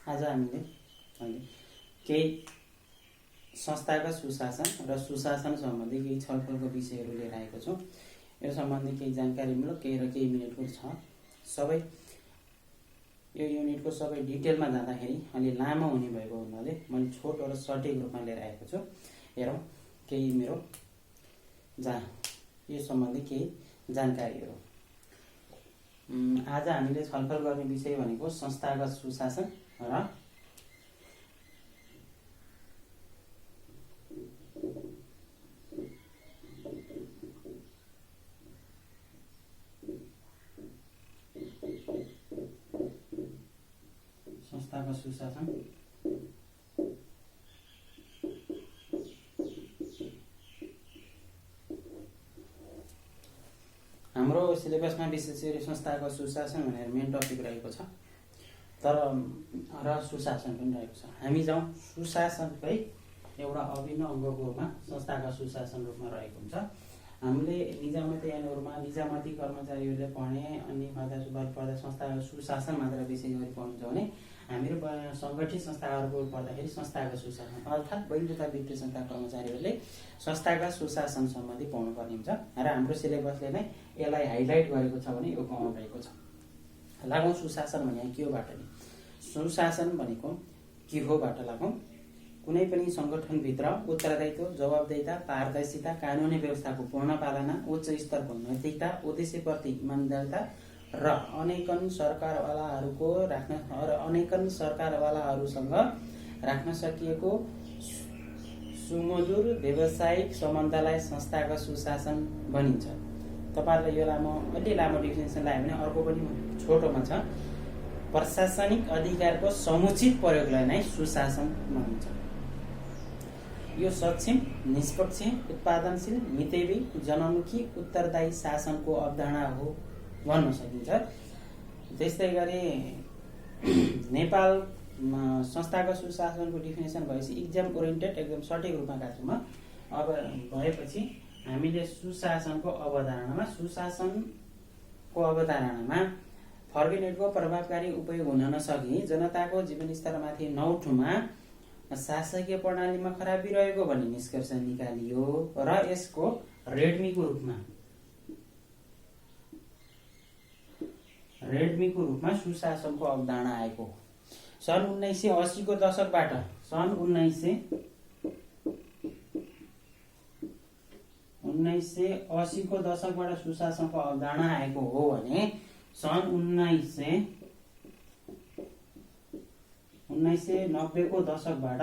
आज हामीले केही संस्थागत सुशासन र सुशासन सम्बन्धी केही छलफलको विषयहरू लिएर आएको छौँ। यो सम्बन्धी केही जानकारीमूलक केही मिनटको छ। सबै यो युनिटको सबै डिटेलमा जाँदाखेरि अलि लामो हुने भएको हुनाले मैले छोटो र सटिक रूपमा लिएर आएको छु। हेरौँ केही मेरो यो सम्बन्धी केही जानकारीहरू। आज हामीले छलफल गर्ने विषय भनेको संस्थागत सुशासन र संस्थागत सुशासन। हाम्रो सिलेबसमा विशेष गरी संस्थागत सुशासन भनेर मेन टपिक रहेको छ, तर र सुशासन पनि रहेको छ। हामी जाउँ सुशासनकै एउटा अभिन्न अङ्गको रूपमा संस्थागत सुशासन रूपमा रहेको हुन्छ। हामीले निजामती ऐनहरूमा निजामती कर्मचारीहरूले पढ्ने अनि पढ्दा संस्थागत सुशासन मात्र विशेष गरी पढ्नुहुन्छ भने हामीहरू सङ्गठित संस्थाहरूको पढ्दाखेरि संस्थागत सुशासन अर्थात् बैङ्क तथा वित्तीय संस्था कर्मचारीहरूले संस्थागत सुशासन सम्बन्धी पढ्नुपर्ने हुन्छ र हाम्रो सिलेबसले नै यसलाई हाइलाइट गरेको छ भने यो कमन रहेको छ। लागौँ सुशासन भने के होबाट नि? सुशासन भनेको के होबाट लागौँ? कुनै पनि सङ्गठनभित्र उत्तरदायित्व, जवाबदेहिता, पारदर्शिता, कानुनी व्यवस्थाको पूर्ण पालना, उच्च स्तरको नैतिकता, उद्देश्यप्रति इमान्दारिता र अनेकन सरकारवालाहरूसँग राख्न सकिएको सुमधुर व्यावसायिक सम्बन्धलाई संस्थागत सुशासन भनिन्छ। तपाईँहरूले यो अलि लामो डिफिनेसन लगायो भने अर्को पनि छोटोमा छ। प्रशासनिक अधिकारको समुचित प्रयोगलाई नै सुशासन भनिन्छ। यो सक्षम, निष्पक्ष, उत्पादनशील, मितव्ययी, जनमुखी, उत्तरदायी शासनको अवधारणा हो भन्न सकिन्छ। त्यस्तै गरी नेपाल संस्थागत सुशासनको डिफिनेसन भएपछि इक्जाम ओरिएन्टेड एकदम सठिक रूपमा गएको छु म। अब भएपछि हामीले सुशासनको अवधारणामा फर्किनेटको प्रभावकारी उपयोग हुन नसकी जनताको जीवनस्तरमाथि नौठुमा शासकीय प्रणालीमा खराबी रहेको भन्ने निष्कर्ष निकालियो र यसको रेडमीको रूपमा सुशासनको अवधारणा आएको सन् 1980 को दशकबाट सुशासनको अवधारणा आएको हो भने सन् 1990 को दशकबाट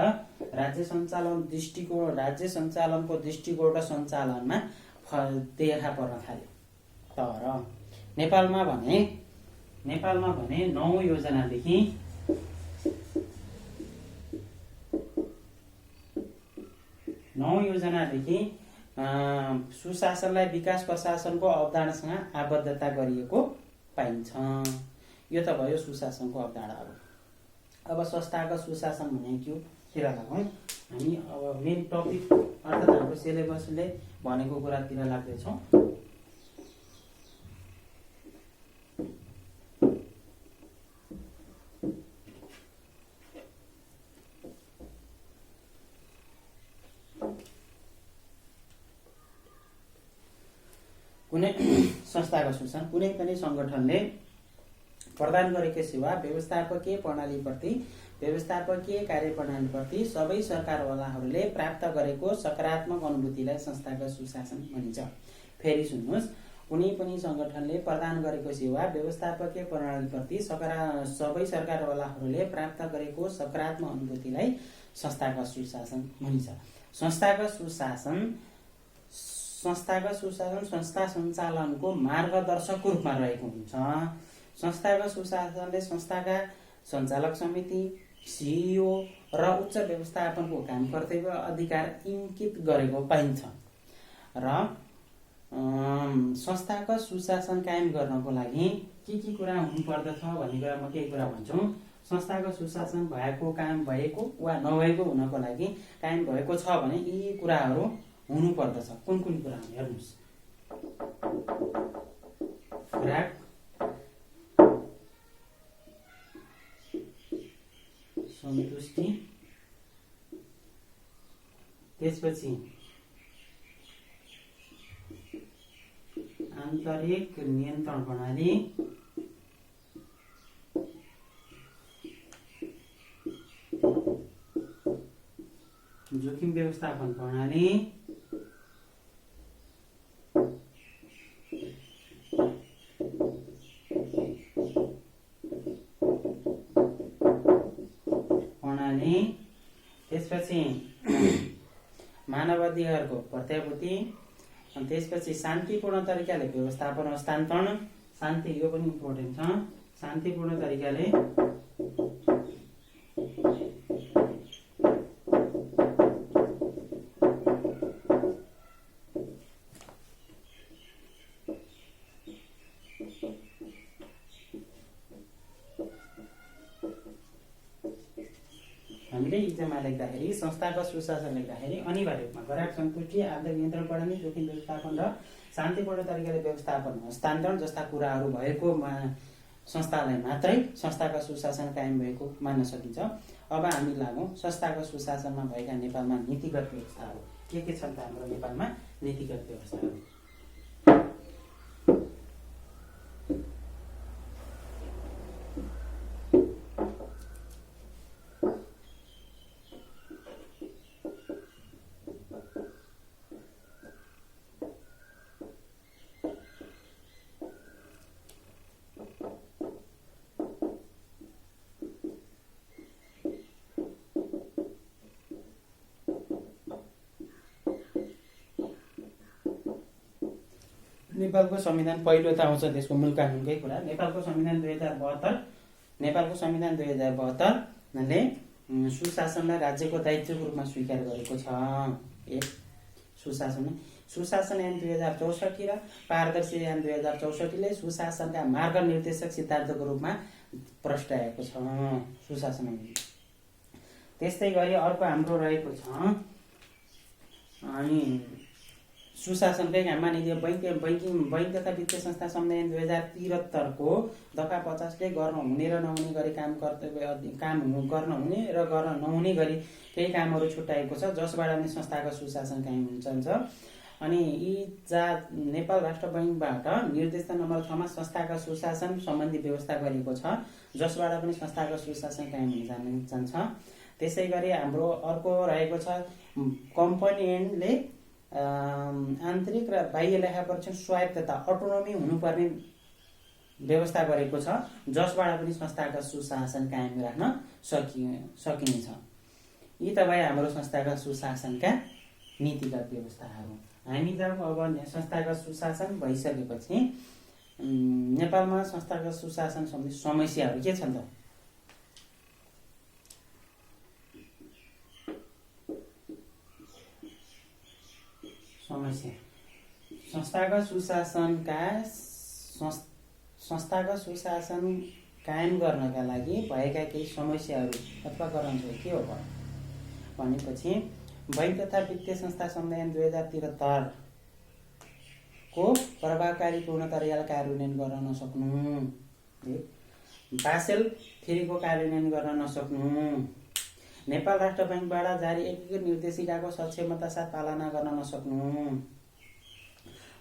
राज्य सञ्चालनको दृष्टिकोण र सञ्चालनमा देखा पर्न थाल्यो। तर नेपालमा भने 9 योजनादेखि सुशासनलाई विकास प्रशासनको अवधारणासँग आबद्धता गरिएको पाइन्छ। यो त भयो सुशासनको अवधारणाहरू। अब संस्थागत सुशासन भने के हो तिर लागौँ। हामी अब मेन टपिक अर्थात् हाम्रो सिलेबसले भनेको कुरातिर लाग्दैछौँ। कुनै संस्थागत सुशासन कुनै पनि सङ्गठनले प्रदान गरेको सेवा, व्यवस्थापकीय प्रणालीप्रति, व्यवस्थापकीय कार्यप्रणालीप्रति सबै सरकारवालाहरूले प्राप्त गरेको सकारात्मक अनुभूतिलाई संस्थागत सुशासन भनिन्छ। फेरि सुन्नुहोस्, कुनै पनि सङ्गठनले प्रदान गरेको सेवा, व्यवस्थापकीय प्रणालीप्रति सबै सरकारवालाहरूले प्राप्त गरेको सकारात्मक अनुभूतिलाई संस्थागत सुशासन भनिन्छ। संस्थागत सुशासन संस्था सञ्चालनको मार्गदर्शकको रूपमा रहेको हुन्छ। संस्थागत सुशासनले संस्थाका सञ्चालक समिति, सिइओ र उच्च व्यवस्थापनको काम कर्तव्य अधिकार इङ्गित गरेको पाइन्छ। र संस्थागत सुशासन कायम गर्नको लागि के कुरा हुनुपर्दछ भन्ने कुरा म केही कुरा भन्छु। संस्थागत सुशासन भएको वा नभएको हुनको लागि कायम भएको छ भने यी कुराहरू हुनुपर्दछ। कुन कुरा हेर्नुहोस्। सन्तुष्टि, त्यसपछि आन्तरिक नियन्त्रण प्रणाली, जोखिम व्यवस्थापन प्रणाली, त्यसपछि मानव अधिकारको प्रत्याभूति, अनि त्यसपछि शान्तिपूर्ण तरिकाले व्यवस्थापन हस्तान्तरण, शान्ति यो पनि इम्पोर्टेन्ट छ, शान्तिपूर्ण तरिकाले हामीले इक्जाममा लेख्दाखेरि संस्थागत सुशासन लेख्दाखेरि अनिवार्य रूपमा ग्राहक सन्तुष्टि, आन्तरिक नियन्त्रण प्रणाली, जोखिम व्यवस्थापन र शान्तिपूर्ण तरिकाले व्यवस्थापन हस्तान्तरण जस्ता कुराहरू भएको संस्थालाई मात्रै संस्थागत सुशासन कायम भएको मान्न सकिन्छ। अब हामी लागौँ संस्थागत सुशासनमा भएका नेपालमा नीतिगत व्यवस्थाहरू के छन् त हाम्रो नेपालमा नीतिगत व्यवस्थाहरू। नेपालको संविधान पहिलो त आउँछ त्यसको मूल कानुनकै कुरा। नेपालको संविधान 2072 ले सुशासनलाई राज्यको दायित्वको रूपमा स्वीकार गरेको छ। एक सुशासन ऐन 2064 र पारदर्शी ऐन 2064 ले सुशासनका मार्गनिर्देशक सिद्धान्तको रूपमा प्रस्ताएको छ सुशासन ऐन। त्यस्तै गरी अर्को हाम्रो रहेको छ अनि सुशासनकै काममा नि बैंक तथा वित्तीय संस्था सम्बन्धी ऐन 2073 को दफा 50 ले गर्न हुने र नहुने गरी काम गर्न हुने र गर्न नहुने गरी केही कामहरू छुट्याएको छ, जसबाट पनि संस्थागत सुशासन कायम हुन्छ। अनि यी नेपाल राष्ट्र बैंकबाट निर्देशन नम्बर 6 मा संस्थागत सुशासन सम्बन्धी व्यवस्था गरिएको छ, जसबाट पनि संस्थागत सुशासन कायम हुन जान्छ। त्यसै गरी हाम्रो अर्को रहेको छ कम्पनी ऐनले आन्तरिक र बाह्य लेखा परीक्षण स्वायत्तता अटोनोमी हुनुपर्ने व्यवस्था गरेको छ, जसबाट पनि संस्थागत सुशासन कायम राख्न सकिनेछ। यी त भए हाम्रो संस्थागत सुशासनका नीतिगत व्यवस्थाहरू। हामी जब अब संस्थागत सुशासन भइसकेपछि नेपालमा संस्थागत सुशासन सम्बन्धी समस्याहरू के छन् त? समस्या संस्थागत सुशासन कायम गर्नका लागि भएका केही समस्याहरू अथवा गराउँछौ के हो भनेपछि बैंक तथा वित्तीय संस्था सम्बन्धी ऐन 2073 को प्रभावकारी पूर्ण तरिकाले कार्यान्वयन गर्न नसक्नु, बासेल III को कार्यान्वयन गर्न नसक्नु, नेपाल राष्ट्र बैंकबाट जारी एकीकृत निर्देशिकाको सक्षमता साथ पालना गर्न नसक्नु,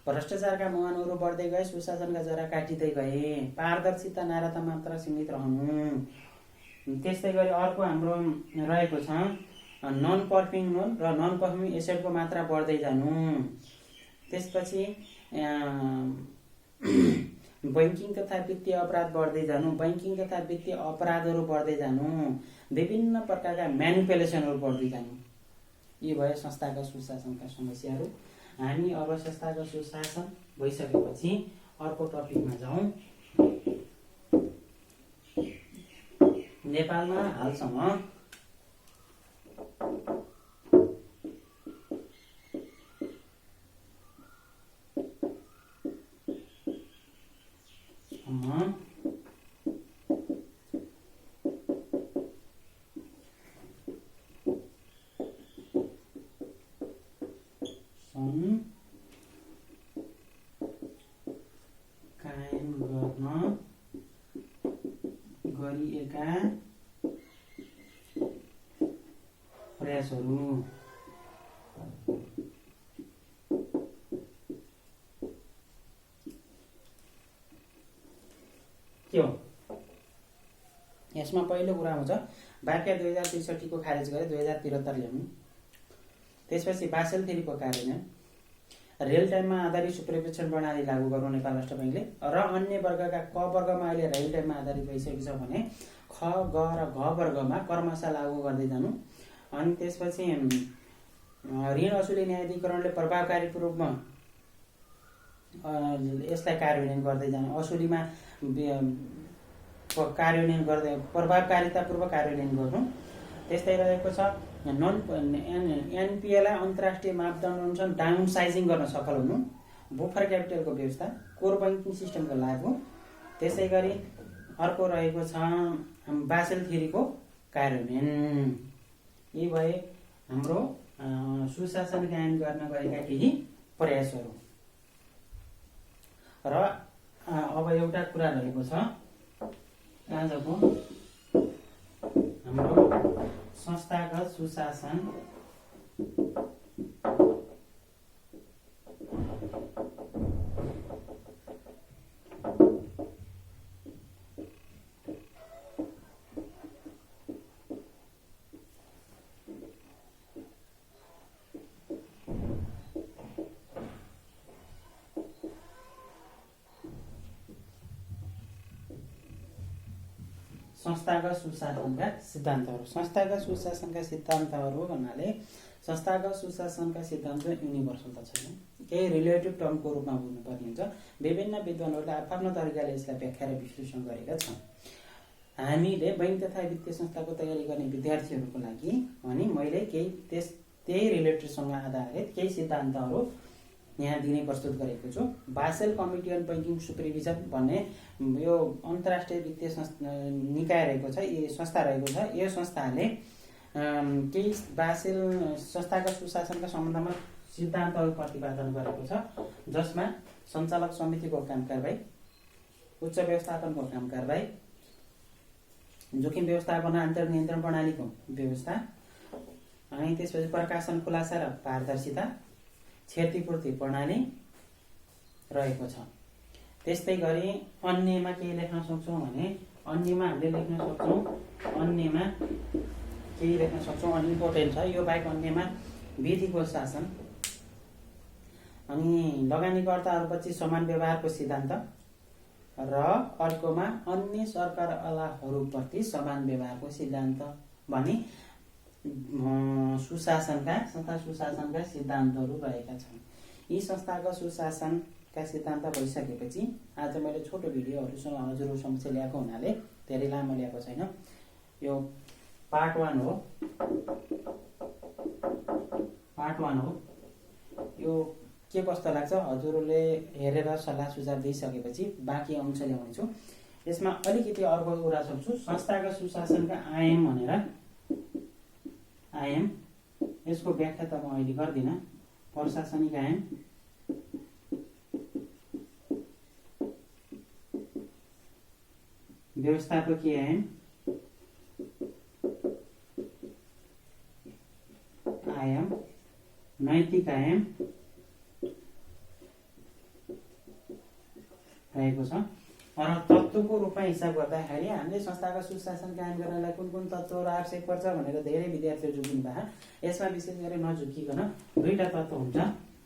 भ्रष्टाचारका मुहानहरू बढ्दै गए, सुशासनका जरा काटिँदै गए, पारदर्शिता नाराता मात्र सीमित रहनु। त्यस्तै गरी अर्को हाम्रो रहेको छ नन पर्फर्मिङ लोन र नन पर्फर्मिङ एसेटको मात्रा बढ्दै जानु। त्यसपछि बैंकिङ तथा वित्तीय अपराध बढ्दै जानु, बैंकिङ तथा वित्तीय अपराधहरू बढ्दै जानु, विभिन्न प्रकारका म्यानिपुलेसनहरू बढ्दै जानु। यी भयो संस्थागत सुशासनका समस्याहरू। हामी अब संस्थागत सुशासन भइसकेपछि अर्को टपिकमा जाउँ। नेपालमा हालसम्म कायम गर्न गरिएका प्रयासहरू के हो? यसमा पहिलो कुरा हुन्छ वाक्य 2063 को खारेज गरे 2073 ल्याउनु। त्यसपछि बासेल फेरिको कार्यान्वयन, रियल टाइममा आधारित सुपरिवेक्षण प्रणाली लागू गर्नु नेपाल राष्ट्र बैंकले र अन्य वर्गका क वर्गमा अहिले रियल टाइममा आधारित भइसकेको छ भने ख ग र घ वर्गमा क्रमशः लागू गर्दै जानु। अनि त्यसपछि ऋण असुली न्यायाधिकरणले प्रभावकारी रूपमा यसलाई कार्यान्वयन गर्दै जानु। असुलीमा कार्यान्वयन गर्दै प्रभावकारितापूर्वक कार्यान्वयन गर्नु। त्यस्तै रहेको छ एनपिएलाई अन्तर्राष्ट्रिय मापदण्ड अनुसार डाउन साइजिङ गर्न सफल हुनु। बुफर क्यापिटलको व्यवस्था, कोर बैंकिङ सिस्टमको लागू। त्यसै गरी अर्को रहेको छ बासेल थ्योरीको कार्यान्वयन। यी भए हाम्रो सुशासन कायम गर्न गरेका केही प्रयासहरू। र अब एउटा कुरा रहेको छ आजको हाम्रो संस्थागत सुशासन संस्थागत सुशासनका सिद्धान्तहरू। संस्थागत सुशासनका सिद्धान्तहरू भन्नाले संस्थागत सुशासनका सिद्धान्त युनिभर्सल त छैन, केही रिलेटिभ टर्मको रूपमा बुझ्नुपर्ने हुन्छ। विभिन्न विद्वानहरूले आफ्नो तरिकाले यसलाई व्याख्या र विश्लेषण गरेका छन्। हामीले बैंक तथा वित्तीय संस्थाको तयारी गर्ने विद्यार्थीहरूको लागि अनि मैले त्यही रिलेटेडसँग आधारित केही सिद्धान्तहरू यहाँ दिने प्रस्तुत गरेको छु। Basel committee on banking supervision भन्ने यो अन्तर्राष्ट्रिय वित्तीय निकाय रहेको छ, यो संस्था रहेको छ। यो संस्थाले केही बासेल संस्थागत सुशासनका सम्बन्धमा सिद्धान्तहरू प्रतिपादन गरेको छ, जसमा सञ्चालक समितिको काम कारबाही, उच्च व्यवस्थापनको काम कारबाही, जोखिम व्यवस्थापन आन्तरिक नियन्त्रण प्रणालीको व्यवस्था, अनि त्यसपछि प्रकाशन खुलासा र पारदर्शिता, क्षतिपूर्ति प्रणाली रहेको छ। त्यस्तै गरी अन्यमा केही लेख्न सक्छौँ भने अन्यमा हामीले लेख्न सक्छौँ, अन्यमा केही लेख्न सक्छौँ, अनि इम्पोर्टेन्ट छ यो बाहेक अन्यमा विधिको शासन, अनि लगानीकर्ताहरूपछि समान व्यवहारको सिद्धान्त र अर्कोमा अन्य सरकारवालाहरूप्रति समान व्यवहारको सिद्धान्त भनी संस्था सुशासनका सिद्धान्तहरू रहेका छन्। यी संस्थागत सुशासनका सिद्धान्त भइसकेपछि आज मैले छोटो भिडियोहरूसँग हजुरहरू समक्ष ल्याएको हुनाले धेरै लामो ल्याएको छैन। यो पार्ट 1 हो। यो के कस्तो लाग्छ हजुरहरूले हेरेर सल्लाह सुझाव दिइसकेपछि बाँकी अंश ल्याउनेछु। यसमा अलिकति अर्को कुरा सक्छु, संस्थागत सुशासनका आयाम भनेर आयाम, यसको व्याख्या त म अहिले गर्दिनँ। प्रशासनिक आयाम, व्यवस्थापकीय आयाम, नैतिक आयाम रहेको छ। र तत्त्वको रूपमा हिसाब गर्दाखेरि हामीले संस्थागत सुशासन कायम गर्नलाई कुन कुन तत्त्वहरू आवश्यक पर्छ भनेर धेरै विद्यार्थीहरू झुकिनु भए। यसमा विशेष गरी नझुकिकन दुईटा तत्त्व हुन्छ।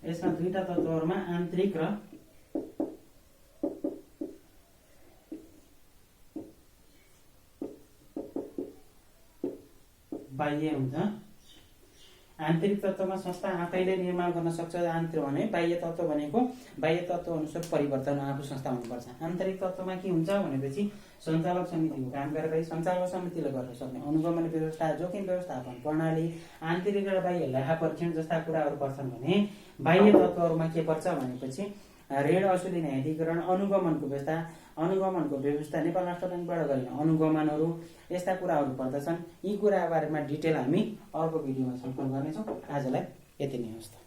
यसमा दुईटा तत्त्वहरूमा आन्तरिक र बाह्य हुन्छ। आन्तरिक तत्त्वमा संस्था आफैले निर्माण गर्न सक्छ। आन्तरिक भने बाह्य तत्त्व भनेको बाह्य तत्त्व अनुसार परिवर्तन आफू संस्था हुनुपर्छ। आन्तरिक तत्त्वमा के हुन्छ भनेपछि सञ्चालक समितिको काम कारबाही, सञ्चालक समितिले गर्न सक्ने अनुगमन व्यवस्था, जोखिम व्यवस्थापन प्रणाली, आन्तरिक र बाह्य लेखा परीक्षण जस्ता कुराहरू पर्छन् भने बाह्य तत्त्वहरूमा के पर्छ भनेपछि ऋण असुली न्यायाधिकरण, अनुगमनको व्यवस्था, नेपाल राष्ट्र बैंकबाट गरिने अनुगमनहरू, यस्ता कुराहरू पर्दछन्। यी कुरा बारेमा डिटेल हामी अर्को भिडियोमा छलफल गर्नेछौँ। आजलाई यति नै होस्।